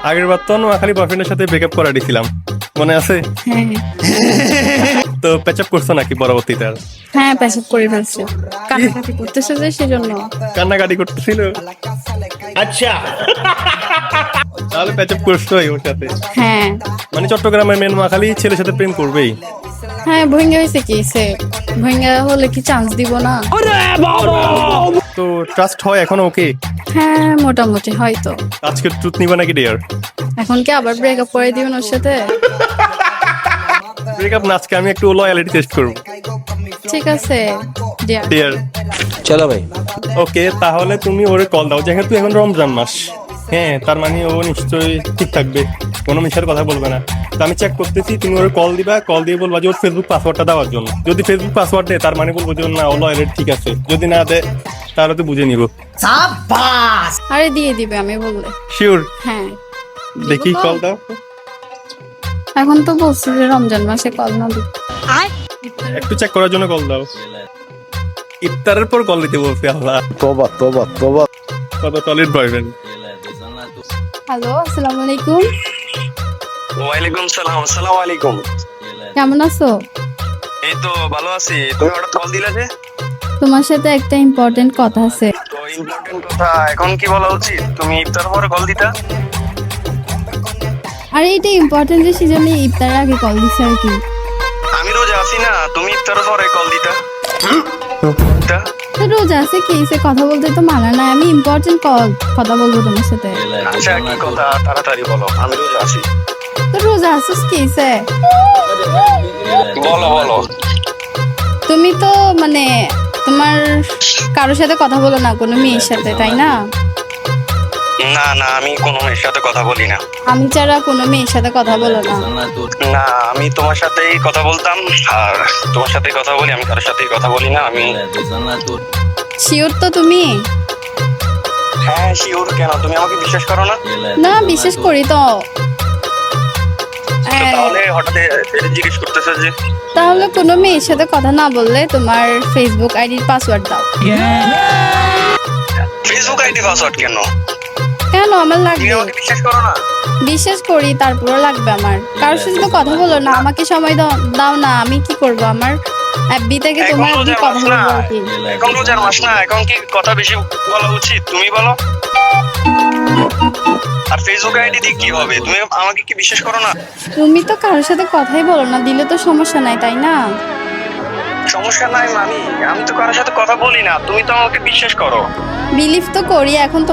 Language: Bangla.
আগের বার তো নোয়াখালী বয়ফ্রেন্ডের সাথে ব্রেকআপ করে দিয়েছিলাম, মনে আছে? হ্যাঁ তো প্যাচআপ করছো নাকি পরবর্তীতে? আর হ্যাঁ, পেশাব করে ফেলছে, কাটাকাটি করতেছে যে সেজন্য। কান্নাকাটি করতেছিল? আচ্ছা, তাহলে প্যাচআপ করছো ওর সাথে? হ্যাঁ মানে চট্টগ্রামের মেন নোয়াখালী ছেলের সাথে প্রেম করবেই? হ্যাঁ, ভেঙে হয়েছে কি সে, ভেঙে হলে কি চান্স দিব না? তো ট্রাস্ট হয় এখন ওকে? হ্যাঁ মোটামুটি হয়তো। আজকে ট্রুথ নিবা নাকি ডেয়ার? এখন কি আবার ব্রেকআপ করে দিবেন ওর সাথে? ব্রেকআপ না, আজকে আমি একটু লয়ালিটি টেস্ট করব। ঠিক আছে ডিয়ার। ডেয়ার चलो भाई। ওকে, তাহলে তুমি ওরে কল দাও, যেহেতু এখন রমজান মাস। হ্যাঁ, তার মানে ও নিশ্চয়ই ঠিক থাকবে, কোনো মিশার কথা বলবে না। তো আমি চেক করতেছি, তুমি ওর কল দিবা, কল দিয়ে বলবা যে ওর ফেসবুক পাসওয়ার্ডটা দেওয়ার জন্য। যদি ফেসবুক পাসওয়ার্ড দেয় তার মানে বলবো যে না, ও লয়ালিটি ঠিক আছে। যদি না দেয় তাহলে তো বুঝে নিব। আরে দিয়ে দিবে আমি বললে। শিওর? হ্যাঁ দেখি কল দাও। এখন তো বলছি যে রমজান মাসে কল না দিতে। একটু চেক করার জন্য কল দাও। ইফতারের পর কল দিতে বলছি। আল্লাহ, तोबा तोबा तोबा। কত টলিড বয়ফ্রেন্ড। হ্যালো, আসসালামু আলাইকুম। ওয়ালাইকুম সালাম। আসসালামু আলাইকুম। কেমন আছো? এই তো ভালো আছি। তুমি হঠাৎ কল দিলে যে? তোমার সাথে একটা ইম্পর্টেন্ট কথা আছে। তো ইম্পর্টেন্ট কথা এখন কি বলা উচিত? তুমি ইফতার পরে কল দিতা। আরে এটা ইম্পর্টেন্ট যে সেজন্য ইফতারের আগে কল দিছে আর কি। আমি রোজা আছি না, তুমি ইফতার পরে কল দিতা। তা? তো রোজা আছে কি, সে কথা বলতে তো মানা নাই। আমি ইম্পর্টেন্ট কথা বলবো তোমার সাথে। আচ্ছা, কি কথা তাড়াতাড়ি বলো, আমি রোজা আছি। তো রোজা আছিস কি সে? বলো বলো। তুমি তো মানে তোমার কারোর সাথে কথা বলো না, কোনো মেয়ের সাথে, তাই না? না না, আমি কোনো মেয়ের সাথে কথা বলি না। আমি ছাড়া কোনো মেয়ের সাথে কথা বলো না? না, আমি তোমার সাথেই কথা বলতাম, আর তোমার সাথেই কথা বলি, আমি কারোর সাথেই কথা বলি না। আমি শিওর তো তুমি? হ্যাঁ শিওর। কেন, তুমি আমাকে বিশ্বাস করো না? না, বিশ্বাস করি তো। তো তাহলে হঠাৎ এটা জিজ্ঞেস করতেছে যে? তাহলে কোনো মেয়ের সাথে কথা না বললে তোমার ফেসবুক আইডির পাসওয়ার্ড দাও। ফেসবুক আইডি পাসওয়ার্ড কেন? কেন আমার তুমি লাগবে? আমাকে বিশ্বাস করো না? বিশ্বাস করি, তারপরও লাগবে আমার। কারোর সাথে তো কথা বলো না, আমাকে সময় দাও না। আমি কি করব? আমার এফবি থেকে এখন তোমার এফবি রোজার কথা মাস না, বলবো আর কি। এখন রোজার মাস না, এখন কি কথা বেশি বলা উচিত? তুমি বলো। আর ফেসবুক আইডি দিয়ে কি হবে? তুমি আমাকে কি বিশ্বাস করো না? তুমি তো কারোর সাথে কথাই বলো না, দিলে তো সমস্যা নাই, তাই না? সমস্যা নাই মানে? আমি তো কারোর সাথে কথা বলি না, তুমি তো আমাকে বিশ্বাস করো। বিলিভ তো করি, এখন তো